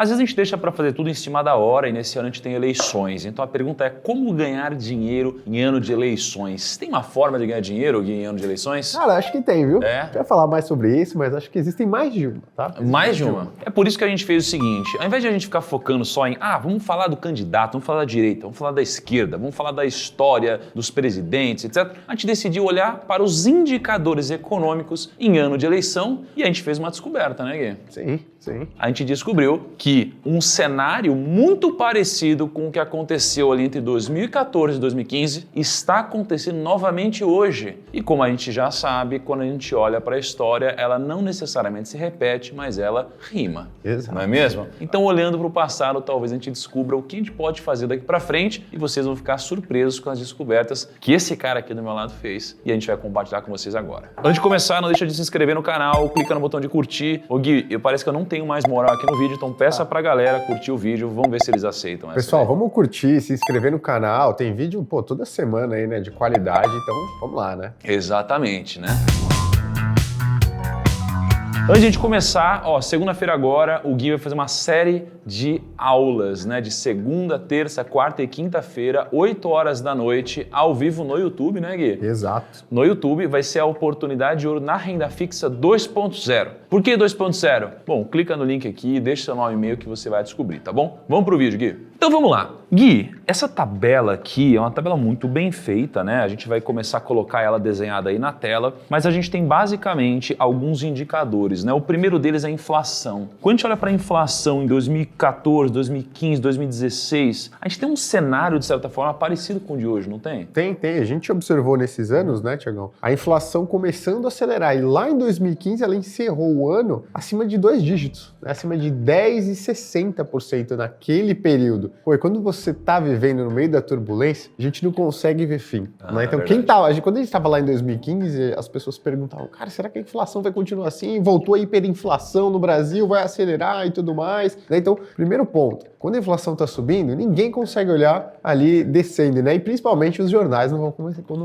Às vezes a gente deixa para fazer tudo em cima da hora e nesse ano a gente tem eleições. Então a pergunta é como ganhar dinheiro em ano de eleições? Tem uma forma de ganhar dinheiro em ano de eleições? Cara, acho que tem, viu? É? Quero falar mais sobre isso, mas acho que existem mais de uma, tá? Mais de uma. É por isso que a gente fez o seguinte, ao invés de a gente ficar focando só em, vamos falar do candidato, vamos falar da direita, vamos falar da esquerda, vamos falar da história dos presidentes, etc., a gente decidiu olhar para os indicadores econômicos em ano de eleição e a gente fez uma descoberta, né, Gui? Sim. A gente descobriu que um cenário muito parecido com o que aconteceu ali entre 2014 e 2015 está acontecendo novamente hoje. E como a gente já sabe, quando a gente olha para a história, ela não necessariamente se repete, mas ela rima. Exato. Não é mesmo? Então, olhando para o passado, talvez a gente descubra o que a gente pode fazer daqui para frente e vocês vão ficar surpresos com as descobertas que esse cara aqui do meu lado fez e a gente vai compartilhar com vocês agora. Antes de começar, não deixa de se inscrever no canal, clica no botão de curtir. Ô Gui, parece que eu não tenho mais moral aqui no vídeo, então peça pra galera curtir o vídeo, vamos ver se eles aceitam essa. Pessoal, vamos curtir, se inscrever no canal, tem vídeo, toda semana aí, né, de qualidade, então vamos lá, né? Exatamente, né? Antes de a gente começar, segunda-feira agora, o Gui vai fazer uma série de aulas, né? De segunda, terça, quarta e quinta-feira, 8 horas da noite, ao vivo no YouTube, né, Gui? Exato. No YouTube vai ser a oportunidade de ouro na renda fixa 2.0. Por que 2.0? Bom, clica no link aqui e deixa seu nome e e-mail que você vai descobrir, tá bom? Vamos pro vídeo, Gui. Então vamos lá. Gui, essa tabela aqui é uma tabela muito bem feita, né? A gente vai começar a colocar ela desenhada aí na tela, mas a gente tem basicamente alguns indicadores, né? O primeiro deles é a inflação. Quando a gente olha para a inflação em 2014, 2015, 2016, a gente tem um cenário, de certa forma, parecido com o de hoje, não tem? Tem. A gente observou nesses anos, né, Tiagão, a inflação começando a acelerar. E lá em 2015 ela encerrou o ano acima de 2 dígitos, né? Acima de 10% e 60% naquele período. Pô, e quando você tá vivendo no meio da turbulência, a gente não consegue ver fim, né? Então, quando a gente estava lá em 2015, as pessoas perguntavam, cara, será que a inflação vai continuar assim? Voltou a hiperinflação no Brasil, vai acelerar e tudo mais, né? Então, primeiro ponto, quando a inflação está subindo, ninguém consegue olhar ali descendo, né? E principalmente os jornais não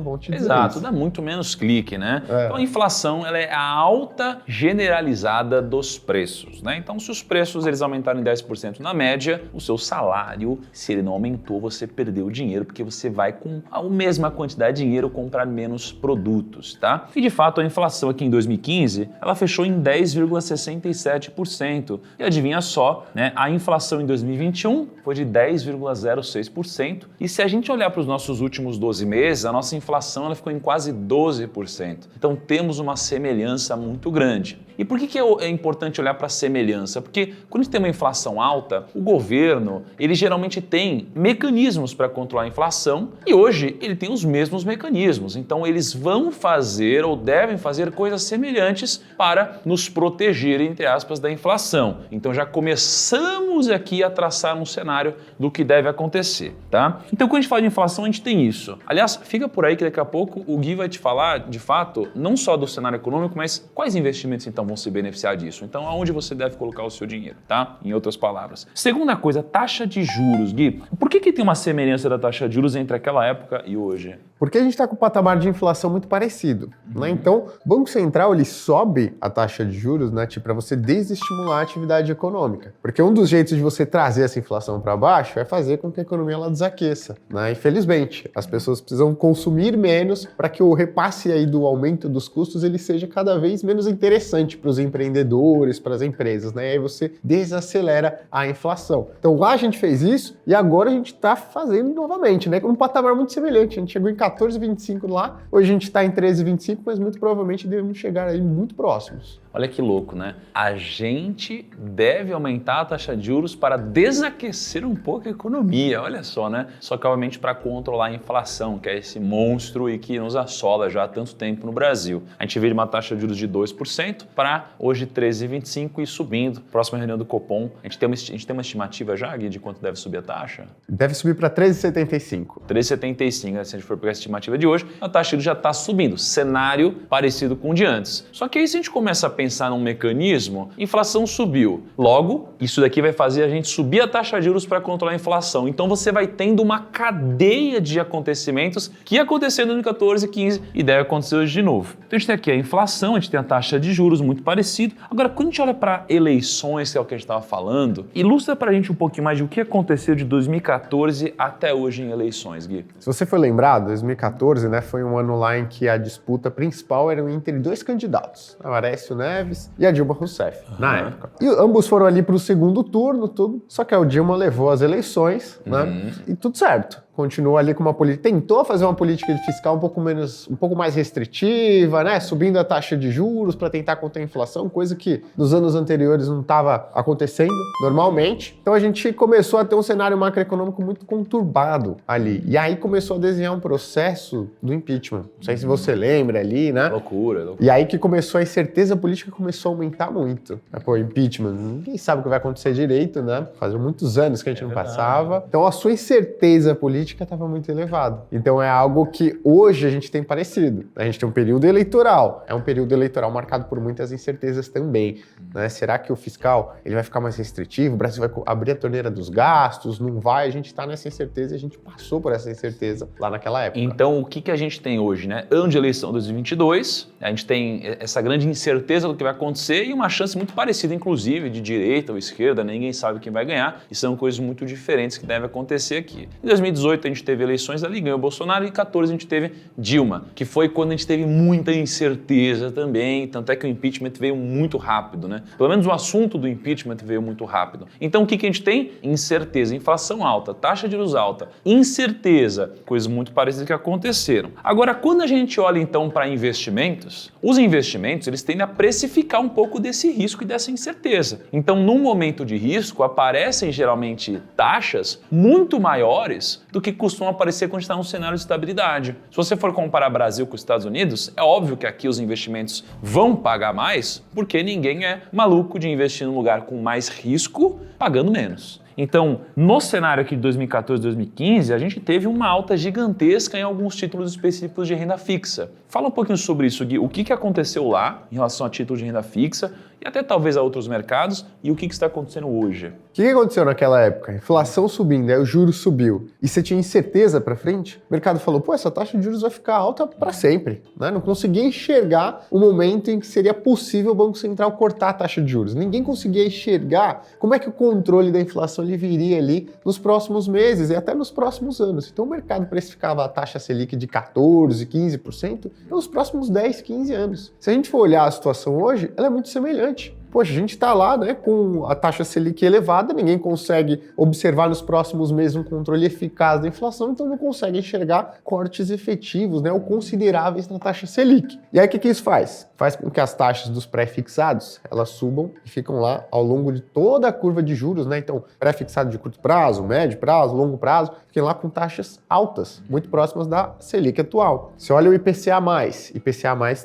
vão te dizer Exato, isso. dá muito menos clique, né? Então a inflação ela é a alta generalizada dos preços, né? Então se os preços eles aumentarem 10% na média, o seu salário, se ele não aumentou, você perdeu dinheiro porque você vai com a mesma quantidade de dinheiro comprar menos produtos, tá? E de fato a inflação aqui em 2015, ela fechou em 10,67%. E adivinha só, né? A inflação em 2021 foi de 10,06%. E se a gente olhar para os nossos últimos 12 meses, a nossa inflação ela ficou em quase 12%. Então temos uma semelhança muito grande. E por que é importante olhar para a semelhança? Porque quando a gente tem uma inflação alta, o governo, ele geralmente tem mecanismos para controlar a inflação e hoje ele tem os mesmos mecanismos. Então eles vão fazer ou devem fazer coisas semelhantes para nos proteger, entre aspas, da inflação. Então já começamos aqui a traçar um cenário do que deve acontecer, tá? Então quando a gente fala de inflação, a gente tem isso. Aliás, fica por aí que daqui a pouco o Gui vai te falar, de fato, não só do cenário econômico, mas quais investimentos então vão se beneficiar disso. Então, aonde você deve colocar o seu dinheiro, tá? Em outras palavras. Segunda coisa, taxa de juros, Gui. Por que tem uma semelhança da taxa de juros entre aquela época e hoje? Porque a gente está com um patamar de inflação muito parecido, né? Então, o Banco Central ele sobe a taxa de juros, né, para você desestimular a atividade econômica. Porque um dos jeitos de você trazer essa inflação para baixo é fazer com que a economia ela desaqueça, né? Infelizmente, as pessoas precisam consumir menos para que o repasse aí do aumento dos custos ele seja cada vez menos interessante para os empreendedores, para as empresas, né? E aí você desacelera a inflação. Então lá a gente fez isso e agora a gente está fazendo novamente, né? Com um patamar muito semelhante. A gente chegou em 14,25 lá, hoje a gente está em 13,25, mas muito provavelmente devemos chegar aí muito próximos. Olha que louco, né? A gente deve aumentar a taxa de juros para desaquecer um pouco a economia, olha só, né? Só que, obviamente, para controlar a inflação, que é esse monstro e que nos assola já há tanto tempo no Brasil. A gente veio de uma taxa de juros de 2% para hoje 13,25% e subindo. Próxima reunião do Copom, a gente tem uma estimativa já, Gui, de quanto deve subir a taxa? Deve subir para 13,75. 13,75, né? Se a gente for pegar estimativa de hoje, a taxa de juros já está subindo. Cenário parecido com o de antes. Só que aí se a gente começa a pensar num mecanismo, inflação subiu. Logo, isso daqui vai fazer a gente subir a taxa de juros para controlar a inflação. Então você vai tendo uma cadeia de acontecimentos que aconteceu em 2014 e 2015 e deve acontecer hoje de novo. Então a gente tem aqui a inflação, a gente tem a taxa de juros muito parecido. Agora, quando a gente olha para eleições, que é o que a gente estava falando, ilustra para a gente um pouquinho mais de o que aconteceu de 2014 até hoje em eleições, Gui. Se você for lembrar, 2014, né, foi um ano lá em que a disputa principal era entre dois candidatos, o Aécio Neves e a Dilma Rousseff, na época. E ambos foram ali para o segundo turno, tudo, só que a Dilma levou as eleições, né, e tudo certo. Continuou ali com uma política, tentou fazer uma política fiscal um pouco mais restritiva, né? Subindo a taxa de juros para tentar conter a inflação, coisa que nos anos anteriores não estava acontecendo normalmente. Então a gente começou a ter um cenário macroeconômico muito conturbado ali. E aí começou a desenhar um processo do impeachment. Não sei se você lembra ali, né? Loucura. E aí que começou a incerteza política, começou a aumentar muito. Pô, impeachment, ninguém sabe o que vai acontecer direito, né? Fazia muitos anos que a gente não passava. Então a sua incerteza política estava muito elevada. Então é algo que hoje a gente tem parecido. A gente tem um período eleitoral. É um período eleitoral marcado por muitas incertezas também, né? Será que o fiscal ele vai ficar mais restritivo? O Brasil vai abrir a torneira dos gastos? Não vai? A gente está nessa incerteza e a gente passou por essa incerteza lá naquela época. Então o que a gente tem hoje, né? Ano de eleição 2022, a gente tem essa grande incerteza do que vai acontecer e uma chance muito parecida, inclusive, de direita ou esquerda, ninguém sabe quem vai ganhar, e são coisas muito diferentes que devem acontecer aqui. Em 2018 a gente teve eleições ali, ganhou o Bolsonaro, e em 2014 a gente teve Dilma, que foi quando a gente teve muita incerteza também, tanto é que o impeachment veio muito rápido, né? Pelo menos o assunto do impeachment veio muito rápido. Então o que a gente tem? Incerteza, inflação alta, taxa de juros alta, incerteza, coisas muito parecidas que aconteceram. Agora, quando a gente olha então para investimentos, os investimentos eles tendem a precificar um pouco desse risco e dessa incerteza. Então, num momento de risco, aparecem geralmente taxas muito maiores do que costumam aparecer quando está num cenário de estabilidade. Se você for comparar Brasil com os Estados Unidos, é óbvio que aqui os investimentos vão pagar mais, porque ninguém é maluco de investir num lugar com mais risco, pagando menos. Então, no cenário aqui de 2014 e 2015, a gente teve uma alta gigantesca em alguns títulos específicos de renda fixa. Fala um pouquinho sobre isso, Gui. O que aconteceu lá em relação a títulos de renda fixa e até talvez a outros mercados e o que está acontecendo hoje? O que aconteceu naquela época? A inflação subindo, aí o juros subiu e você tinha incerteza para frente, o mercado falou, pô, essa taxa de juros vai ficar alta para sempre, né? Não conseguia enxergar o momento em que seria possível o Banco Central cortar a taxa de juros. Ninguém conseguia enxergar como é que o controle da inflação ele viria ali nos próximos meses e até nos próximos anos. Então o mercado precificava a taxa Selic de 14%, 15% nos próximos 10, 15 anos. Se a gente for olhar a situação hoje, ela é muito semelhante. Poxa, a gente está lá, né, com a taxa Selic elevada, ninguém consegue observar nos próximos meses um controle eficaz da inflação, então não consegue enxergar cortes efetivos, né, ou consideráveis na taxa Selic. E aí o que isso faz? Faz com que as taxas dos pré-fixados, elas subam e ficam lá ao longo de toda a curva de juros, né? Então, pré-fixado de curto prazo, médio prazo, longo prazo, fiquem lá com taxas altas, muito próximas da Selic atual. Você olha o IPCA+,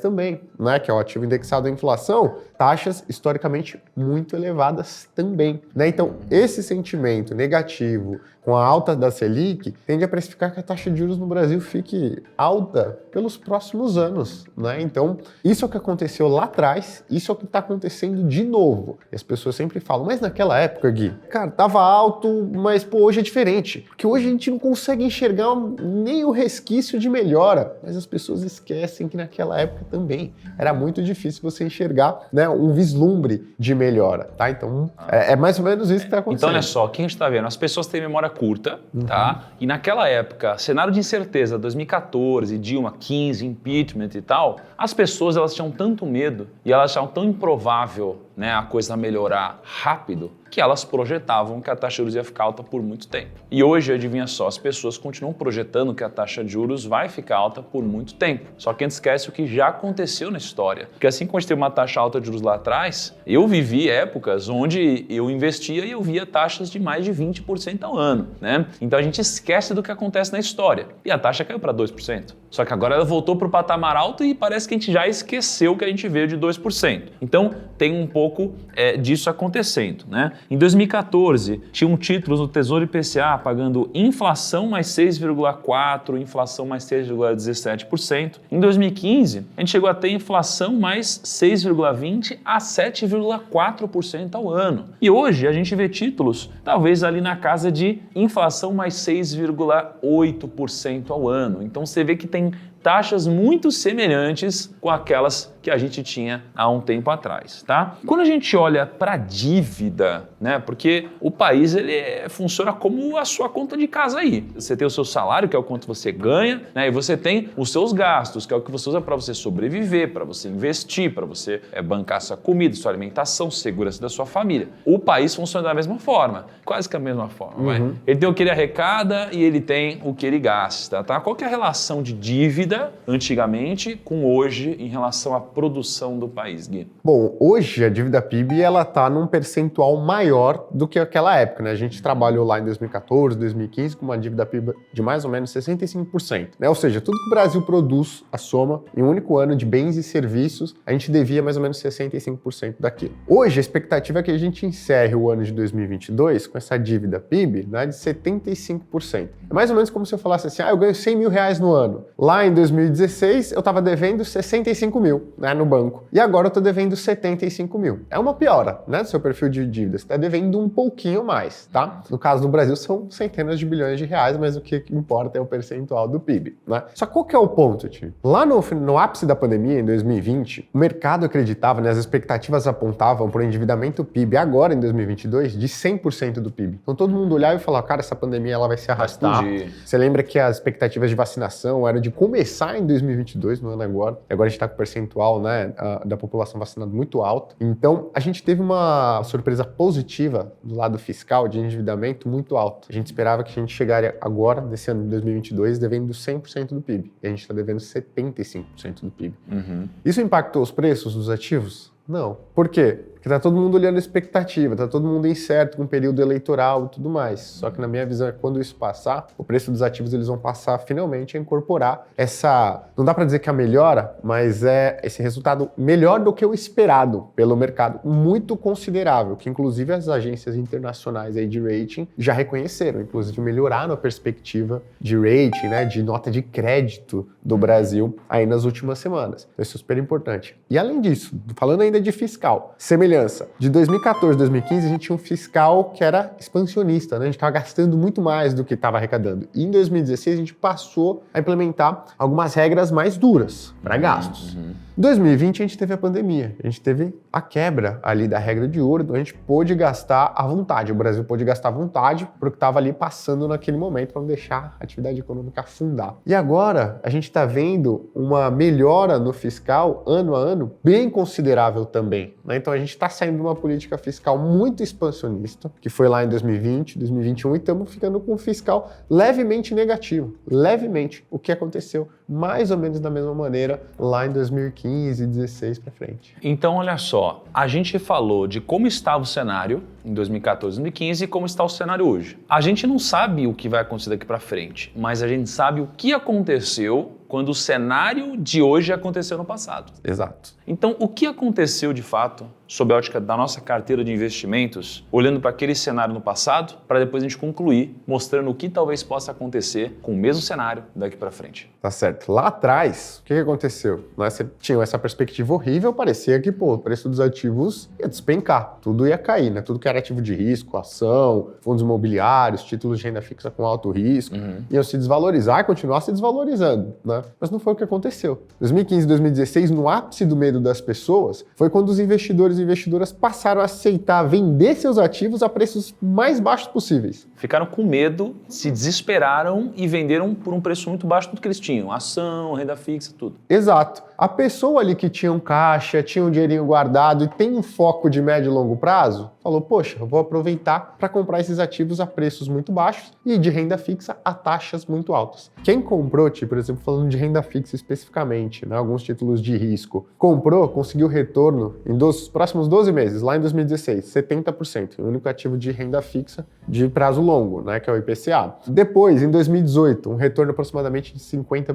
também, né, que é o ativo indexado à inflação, taxas historicamente muito elevadas também, né? Então, esse sentimento negativo com a alta da Selic tende a precificar que a taxa de juros no Brasil fique alta pelos próximos anos, né? Então, isso é o que aconteceu lá atrás, isso é o que está acontecendo de novo. E as pessoas sempre falam, mas naquela época, Gui, cara, tava alto, mas pô, hoje é diferente. Porque hoje a gente não consegue enxergar nem o resquício de melhora, mas as pessoas esquecem que naquela época também era muito difícil você enxergar, né, um vislumbre de melhora, tá? Então, é mais ou menos isso que está acontecendo. Então, olha só, o que a gente está vendo? As pessoas têm memória curta, tá? E naquela época, cenário de incerteza, 2014, Dilma, 15, impeachment e tal, as pessoas elas tinham tanto medo e elas achavam tão improvável, né, a coisa melhorar rápido, que elas projetavam que a taxa de juros ia ficar alta por muito tempo. E hoje, adivinha só, as pessoas continuam projetando que a taxa de juros vai ficar alta por muito tempo. Só que a gente esquece o que já aconteceu na história. Porque assim como a gente teve uma taxa alta de juros lá atrás, eu vivi épocas onde eu investia e eu via taxas de mais de 20% ao ano, né? Então a gente esquece do que acontece na história. E a taxa caiu para 2%. Só que agora ela voltou para o patamar alto e parece que a gente já esqueceu que a gente veio de 2%. Então tem um pouco disso acontecendo, né? Em 2014, tinham títulos no Tesouro IPCA pagando inflação mais 6,4%, inflação mais 6,17%. Em 2015, a gente chegou a ter inflação mais 6,20% a 7,4% ao ano. E hoje a gente vê títulos talvez ali na casa de inflação mais 6,8% ao ano. Então você vê que tem taxas muito semelhantes com aquelas que a gente tinha há um tempo atrás, tá? Quando a gente olha para a dívida, né? Porque o país funciona como a sua conta de casa aí. Você tem o seu salário, que é o quanto você ganha, né? E você tem os seus gastos, que é o que você usa para você sobreviver, para você investir, para você bancar sua comida, sua alimentação, segurança da sua família. O país funciona da mesma forma, quase que a mesma forma. Ele tem o que ele arrecada e ele tem o que ele gasta, tá? Qual que é a relação de dívida antigamente com hoje em relação à produção do país, Gui? Bom, hoje a dívida PIB ela está num percentual maior do que aquela época, né? A gente trabalhou lá em 2014, 2015 com uma dívida PIB de mais ou menos 65%, né? Ou seja, tudo que o Brasil produz, a soma, em um único ano de bens e serviços, a gente devia mais ou menos 65% daquilo. Hoje a expectativa é que a gente encerre o ano de 2022 com essa dívida PIB, né, de 75%. É mais ou menos como se eu falasse assim, eu ganho 100 mil reais no ano. Lá em 2016, eu estava devendo 65 mil, né, no banco. E agora eu estou devendo 75 mil. É uma piora, né, do seu perfil de dívida. Você está devendo um pouquinho mais, tá? No caso do Brasil, são centenas de bilhões de reais, mas o que importa é o percentual do PIB, né? Só qual que é o ponto, tio? Lá no ápice da pandemia, em 2020, o mercado acreditava, né, as expectativas apontavam para o endividamento PIB agora, em 2022, de 100% do PIB. Então todo mundo olhava e falava, cara, essa pandemia ela vai se arrastar. Você lembra que as expectativas de vacinação eram de começar em 2022, no ano agora. Agora a gente está com o percentual, né, da população vacinada muito alto. Então, a gente teve uma surpresa positiva do lado fiscal de endividamento muito alto. A gente esperava que a gente chegaria agora, nesse ano de 2022, devendo 100% do PIB. E a gente está devendo 75% do PIB. Isso impactou os preços dos ativos? Não. Por quê? Porque tá todo mundo olhando a expectativa, tá todo mundo incerto com o período eleitoral e tudo mais. Só que na minha visão é quando isso passar, o preço dos ativos eles vão passar finalmente a incorporar essa, não dá para dizer que é a melhora, mas é esse resultado melhor do que o esperado pelo mercado, muito considerável, que inclusive as agências internacionais aí de rating já reconheceram, inclusive melhoraram a perspectiva de rating, né, de nota de crédito do Brasil aí nas últimas semanas. Então isso é super importante. E além disso, falando ainda de fiscal, semelhança. De 2014 a 2015, a gente tinha um fiscal que era expansionista, né? A gente estava gastando muito mais do que estava arrecadando. E em 2016, a gente passou a implementar algumas regras mais duras para gastos. Em 2020, a gente teve a pandemia. A gente teve a quebra ali da regra de ouro, então a gente pôde gastar à vontade. O Brasil pôde gastar à vontade porque estava ali passando naquele momento para não deixar a atividade econômica afundar. E agora, a gente está vendo uma melhora no fiscal, ano a ano, bem considerável também, né? Então a gente está saindo de uma política fiscal muito expansionista, que foi lá em 2020, 2021, e estamos ficando com um fiscal levemente negativo. Levemente. O que aconteceu mais ou menos da mesma maneira lá em 2015, 2016 para frente. Então, olha só, a gente falou de como estava o cenário em 2014, 2015 e como está o cenário hoje. A gente não sabe o que vai acontecer daqui para frente, mas a gente sabe o que aconteceu quando o cenário de hoje aconteceu no passado. Exato. Então, o que aconteceu de fato, sob a ótica da nossa carteira de investimentos, olhando para aquele cenário no passado, para depois a gente concluir, mostrando o que talvez possa acontecer com o mesmo cenário daqui para frente. Tá certo. Lá atrás, o que aconteceu? Você tinha essa perspectiva horrível, parecia que o preço dos ativos ia despencar, tudo ia cair, né? Tudo que era ativo de risco, ação, fundos imobiliários, títulos de renda fixa com alto risco, iam se desvalorizar e continuar se desvalorizando, né? Mas não foi o que aconteceu. 2015 e 2016, no ápice do medo das pessoas, foi quando os investidores e investidoras passaram a aceitar vender seus ativos a preços mais baixos possíveis. Ficaram com medo, se desesperaram e venderam por um preço muito baixo do que eles tinham. Ação, renda fixa, tudo. Exato. A pessoa ali que tinha um caixa, tinha um dinheirinho guardado e tem um foco de médio e longo prazo, falou, poxa, eu vou aproveitar para comprar esses ativos a preços muito baixos e de renda fixa a taxas muito altas. Quem comprou, por exemplo, falando de renda fixa especificamente, né, alguns títulos de risco, comprou, conseguiu retorno em os próximos 12 meses, lá em 2016, 70%, o único ativo de renda fixa de prazo longo, né, que é o IPCA. Depois, em 2018, um retorno aproximadamente de 50%.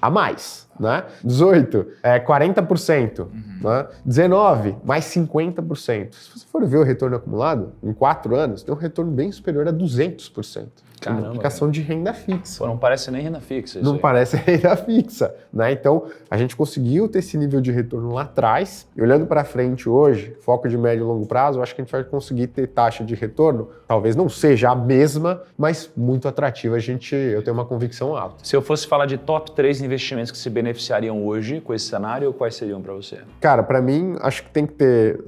A mais. né? 18, 40%, né? 19, mais 50%. Se você for ver o retorno acumulado, em 4 anos, tem um retorno bem superior a 200%. Caramba, Multiplicação de renda fixa. Pô, não parece nem renda fixa isso Não aí. parece renda fixa, né? Então, a gente conseguiu ter esse nível de retorno lá atrás. E olhando para frente hoje, foco de médio e longo prazo, eu acho que a gente vai conseguir ter taxa de retorno, talvez não seja a mesma, mas muito atrativa. Eu tenho uma convicção alta. Se eu fosse falar de top 3 investimentos que se beneficiariam hoje com esse cenário, quais seriam para você? Cara, para mim, acho que tem que ter,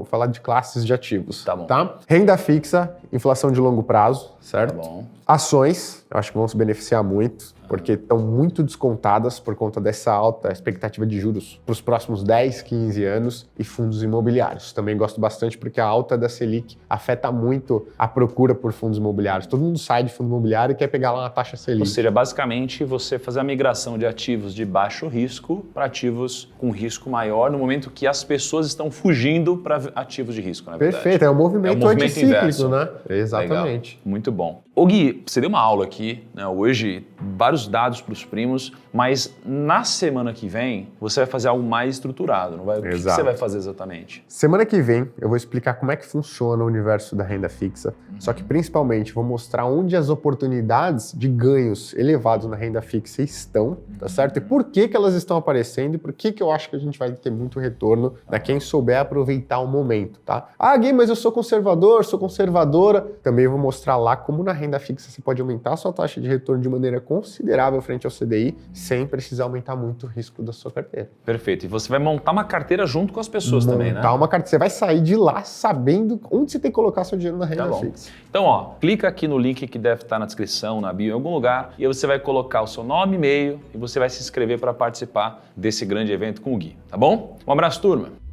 falar de classes de ativos. Tá bom. Tá? Renda fixa, inflação de longo prazo, certo? Tá bom. Ações, eu acho que vão se beneficiar muito, porque estão muito descontadas por conta dessa alta expectativa de juros para os próximos 10, 15 anos, e fundos imobiliários. Também gosto bastante porque a alta da Selic afeta muito a procura por fundos imobiliários. Todo mundo sai de fundo imobiliário e quer pegar lá uma taxa Selic. Ou seja, basicamente você fazer a migração de ativos de baixo risco para ativos com risco maior no momento que as pessoas estão fugindo para ativos de risco, na verdade. Perfeito, é um movimento anticíclico, inverso, né? Exatamente. Legal. Muito bom. Ô Gui, você deu uma aula aqui, né, hoje, vários dados para os primos, mas na semana que vem você vai fazer algo mais estruturado, não vai? O que você vai fazer exatamente? Semana que vem eu vou explicar como é que funciona o universo da renda fixa, só que principalmente vou mostrar onde as oportunidades de ganhos elevados na renda fixa estão, tá certo? E por que elas estão aparecendo e por que eu acho que a gente vai ter muito retorno para quem souber aproveitar o momento, tá? Ah, Gui, mas eu sou conservador, sou conservadora. Também vou mostrar lá como na renda fixa você pode aumentar a sua taxa de retorno de maneira considerável frente ao CDI, sem precisar aumentar muito o risco da sua carteira. Perfeito. E você vai montar uma carteira junto com as pessoas também, né? Montar uma carteira. Você vai sair de lá sabendo onde você tem que colocar seu dinheiro na renda fixa. Então, ó, clica aqui no link que deve estar na descrição, na bio, em algum lugar, e aí você vai colocar o seu nome e e-mail e você vai se inscrever para participar desse grande evento com o Gui, tá bom? Um abraço, turma!